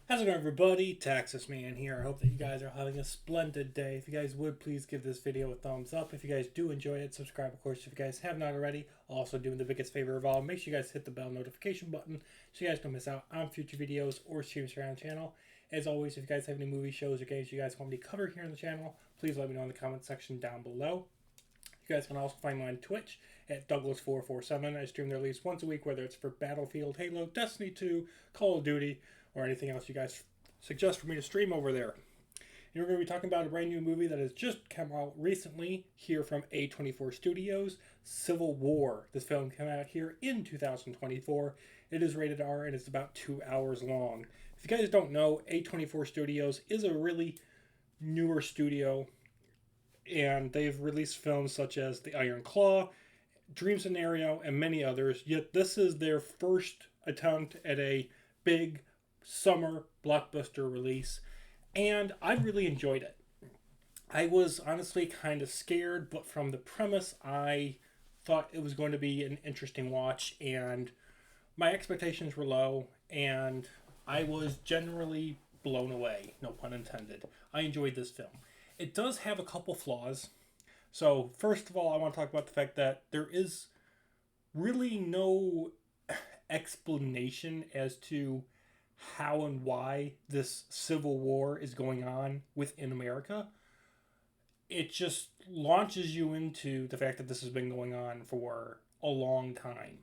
How's it going, everybody? Texas Man here. I hope that you guys are having a splendid day. If you guys would, please give this video a thumbs up. If you guys do enjoy it, subscribe, of course, if you guys have not already. Also, doing the biggest favor of all, make sure you guys hit the bell notification button so you guys don't miss out on future videos or streams around the channel. As always, if you guys have any movie shows or games you guys want me to cover here on the channel, please let me know in the comment section down below. You guys can also find me on Twitch at Douglas447. I stream there at least once a week, whether it's for Battlefield, Halo, Destiny 2, Call of Duty, or anything else you guys suggest for me to stream over there. And we're going to be talking about a brand new movie that has just come out recently here from A24 Studios, Civil War. This film came out here in 2024. It is rated R and it's about 2 hours long. If you guys don't know, A24 Studios is a really newer studio, and they've released films such as The Iron Claw, Dream Scenario, and many others. Yet this is their first attempt at a big summer blockbuster release, and I really enjoyed it. I was honestly kind of scared, but from the premise, I thought it was going to be an interesting watch, and my expectations were low, and I was generally blown away, no pun intended. I enjoyed this film. It does have a couple flaws. So, first of all, I want to talk about the fact that there is really no explanation as to how and why this civil war is going on within America. It just launches you into the fact that this has been going on for a long time.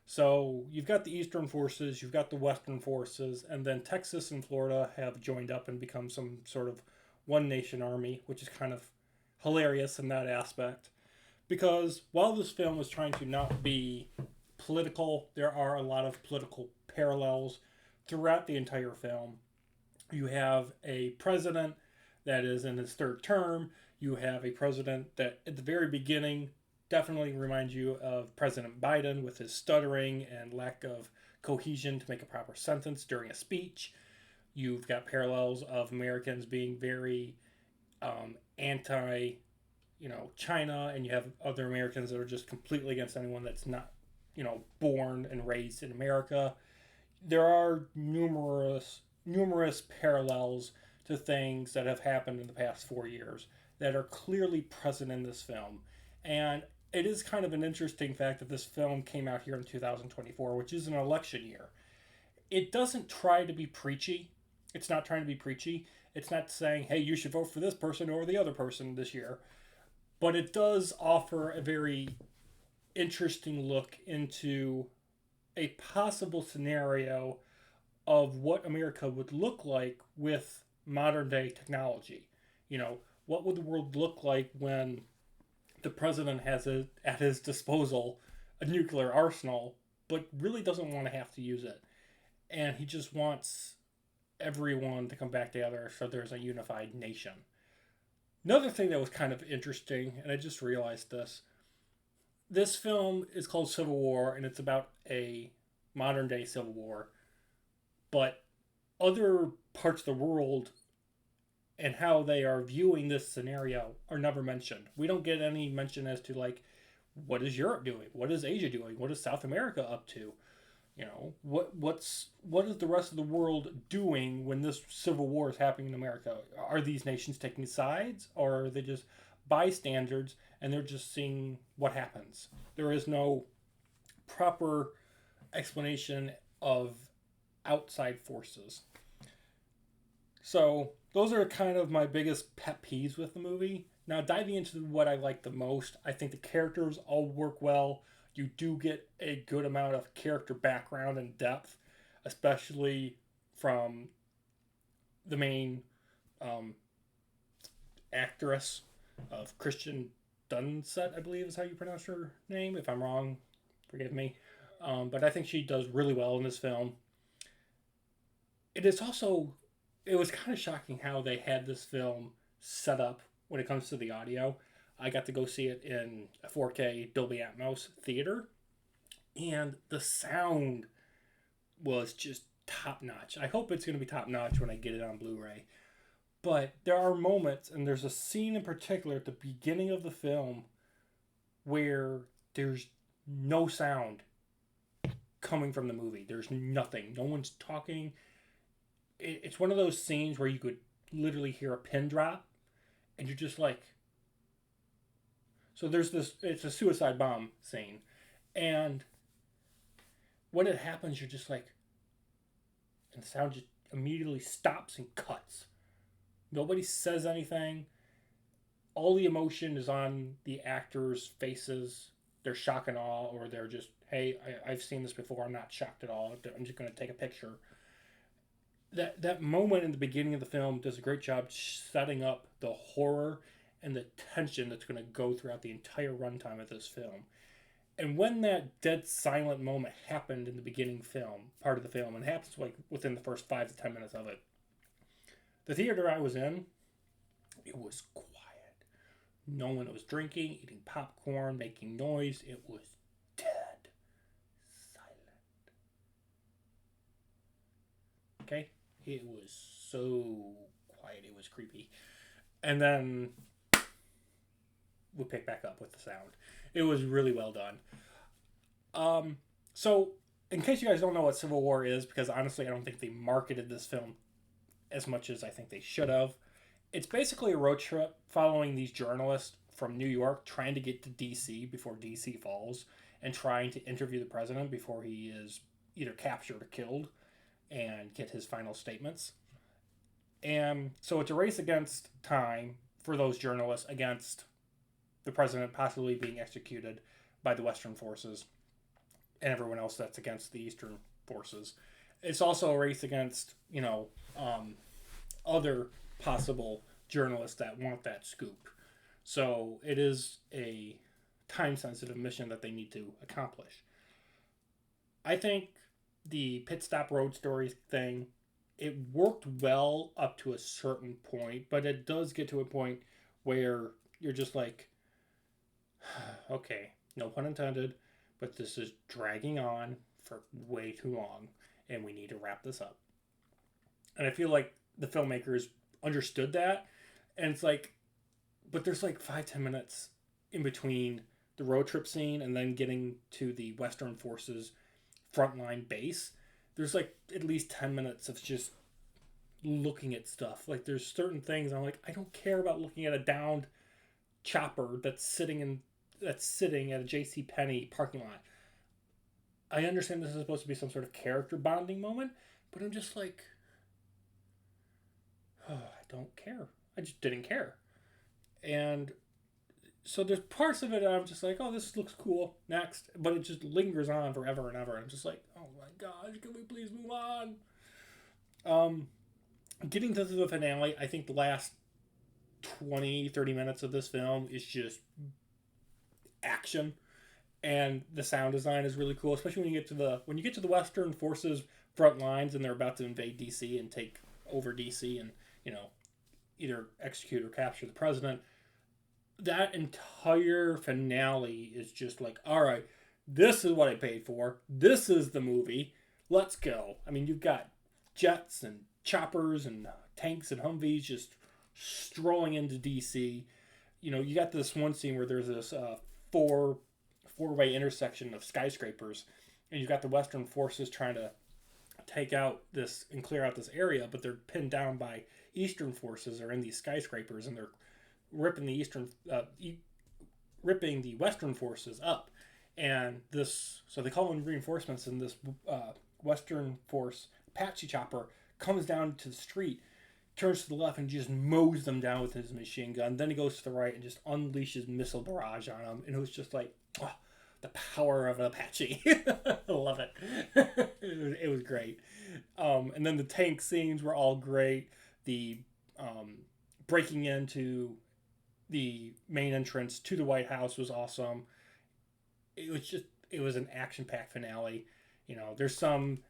So you've got the Eastern forces, you've got the Western forces, and then Texas and Florida have joined up and become some sort of one nation army, which is kind of hilarious in that aspect. Because while this film is trying to not be political, there are a lot of political parallels throughout the entire film. You have a president that is in his third term. You have a president that at the very beginning definitely reminds you of President Biden with his stuttering and lack of cohesion to make a proper sentence during a speech. You've got parallels of Americans being very anti, China, and you have other Americans that are just completely against anyone that's not, born and raised in America. There are numerous parallels to things that have happened in the past 4 years that are clearly present in this film. And it is kind of an interesting fact that this film came out here in 2024, which is an election year. It doesn't try to be preachy. It's not trying to be preachy. It's not saying, hey, you should vote for this person or the other person this year. But it does offer a very interesting look into a possible scenario of what America would look like with modern day technology. What would the world look like when the president has at his disposal a nuclear arsenal, but really doesn't want to have to use it? And he just wants everyone to come back together so there's a unified nation. Another thing that was kind of interesting, and I just realized this film is called Civil War, and it's about a modern day civil war, but other parts of the world and how they are viewing this scenario are never mentioned. We don't get any mention as to, like, what is Europe doing? What is Asia doing? What is South America up to? What is the rest of the world doing when this civil war is happening in America? Are these nations taking sides, or are they just bystanders and they're just seeing what happens? There is no proper explanation of outside forces. So those are kind of my biggest pet peeves with the movie. Now, diving into what I like the most, I think the characters all work well. You do get a good amount of character background and depth, especially from the main um, actress of Christian Dunset, I believe is how you pronounce her name. If I'm wrong, forgive me. But I think she does really well in this film. It is also, it was kind of shocking how they had this film set up when it comes to the audio. I got to go see it in a 4K Dolby Atmos theater, and the sound was just top notch. I hope it's going to be top notch when I get it on Blu ray. But there are moments, and there's a scene in particular at the beginning of the film where there's no sound coming from the movie. There's nothing. No one's talking. it's one of those scenes where you could literally hear a pin drop, and you're just like, so there's this. It's a suicide bomb scene, and when it happens, you're just like, and the sound just immediately stops and cuts. Nobody says anything. All the emotion is on the actors' faces. They're shock and awe, or they're just, hey, I've seen this before. I'm not shocked at all. I'm just going to take a picture. That moment in the beginning of the film does a great job setting up the horror and the tension that's going to go throughout the entire runtime of this film. And when that dead silent moment happened in the beginning part of the film, and it happens like within the first 5 to 10 minutes of it, the theater I was in, it was quiet. No one was drinking, eating popcorn, making noise. It was dead silent. Okay? It was so quiet. It was creepy. And then we pick back up with the sound. It was really well done. So, in case you guys don't know what Civil War is, because honestly I don't think they marketed this film as much as I think they should have. It's basically a road trip following these journalists from New York trying to get to D.C. before D.C. falls, and trying to interview the president before he is either captured or killed, and get his final statements. And so it's a race against time for those journalists against the president possibly being executed by the Western forces and everyone else that's against the Eastern forces. It's also a race against, other possible journalists that want that scoop. So it is a time-sensitive mission that they need to accomplish. I think the pit stop road story thing, it worked well up to a certain point, but it does get to a point where you're just like, okay, no pun intended, but this is dragging on for way too long, and we need to wrap this up. And I feel like the filmmakers understood that, and it's like, but there's like 5-10 minutes in between the road trip scene and then getting to the Western forces frontline base. There's like at least 10 minutes of just looking at stuff. Like there's certain things I'm like, I don't care about looking at a downed chopper that's sitting at a J.C. Penney parking lot. I understand this is supposed to be some sort of character bonding moment, but I'm just like, oh, I don't care. I just didn't care. And so there's parts of it I'm just like, oh, this looks cool. Next. But it just lingers on forever and ever. I'm just like, oh my gosh, can we please move on? Getting to the finale, I think the last 20-30 minutes of this film is just action, and the sound design is really cool, especially when you get to the Western forces front lines and they're about to invade DC and take over DC and either execute or capture the president. That entire finale is just like, all right, this is what I paid for. This is the movie. Let's go. I mean, you've got jets and choppers and tanks and Humvees just strolling into DC. You got this one scene where there's this four-way intersection of skyscrapers, and you've got the Western forces trying to take out this and clear out this area, but they're pinned down by Eastern forces are in these skyscrapers, and they're ripping the Western forces up. And so they call in reinforcements, and this Western force Apache chopper comes down to the street, turns to the left, and just mows them down with his machine gun. Then he goes to the right and just unleashes missile barrage on them. And it was just like, oh, the power of an Apache. I love it. It was great. And then the tank scenes were all great. The breaking into the main entrance to the White House was awesome. It was an action-packed finale. There's some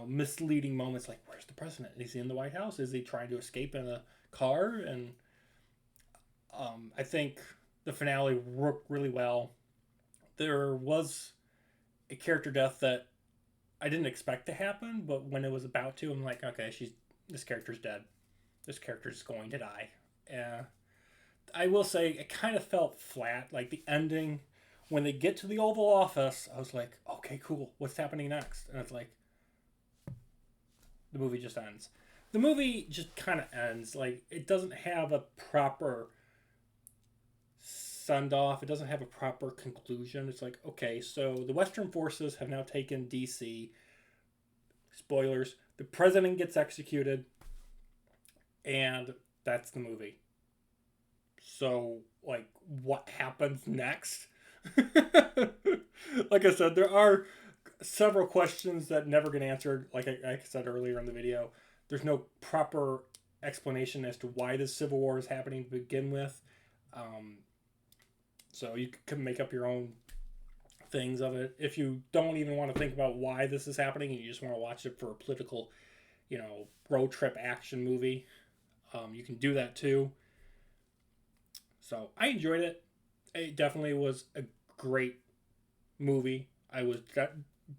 misleading moments like, where's the president? Is he in the White House? Is he trying to escape in a car? And I think the finale worked really well. There was a character death that I didn't expect to happen, but when it was about to, I'm like, okay, this character's dead. This character's going to die. I will say it kind of felt flat. Like the ending, when they get to the Oval Office, I was like, okay, cool. What's happening next? And it's like, the movie just ends. the movie just kind of ends. Like, it doesn't have a proper send off. It doesn't have a proper conclusion. It's like, okay, so the Western forces have now taken DC. Spoilers: the president gets executed, and that's the movie. So, like, what happens next? Like I said, there are several questions that never get answered. Like I said earlier in the video, there's no proper explanation as to why this civil war is happening to begin with. So you can make up your own things of it. If you don't even want to think about why this is happening and you just want to watch it for a political, road trip action movie, you can do that too. So I enjoyed it. It definitely was a great movie. I was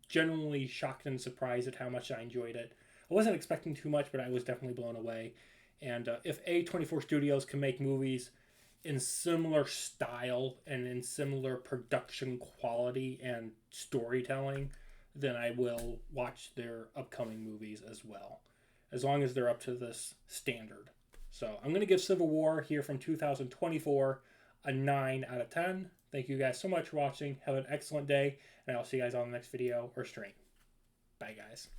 genuinely shocked and surprised at how much I enjoyed it. I wasn't expecting too much, but I was definitely blown away. And if A24 Studios can make movies in similar style and in similar production quality and storytelling, then I will watch their upcoming movies as well, as long as they're up to this standard. So I'm going to give Civil War here from 2024 a 9 out of 10. Thank you guys so much for watching. Have an excellent day, and I'll see you guys on the next video or stream. Bye, guys.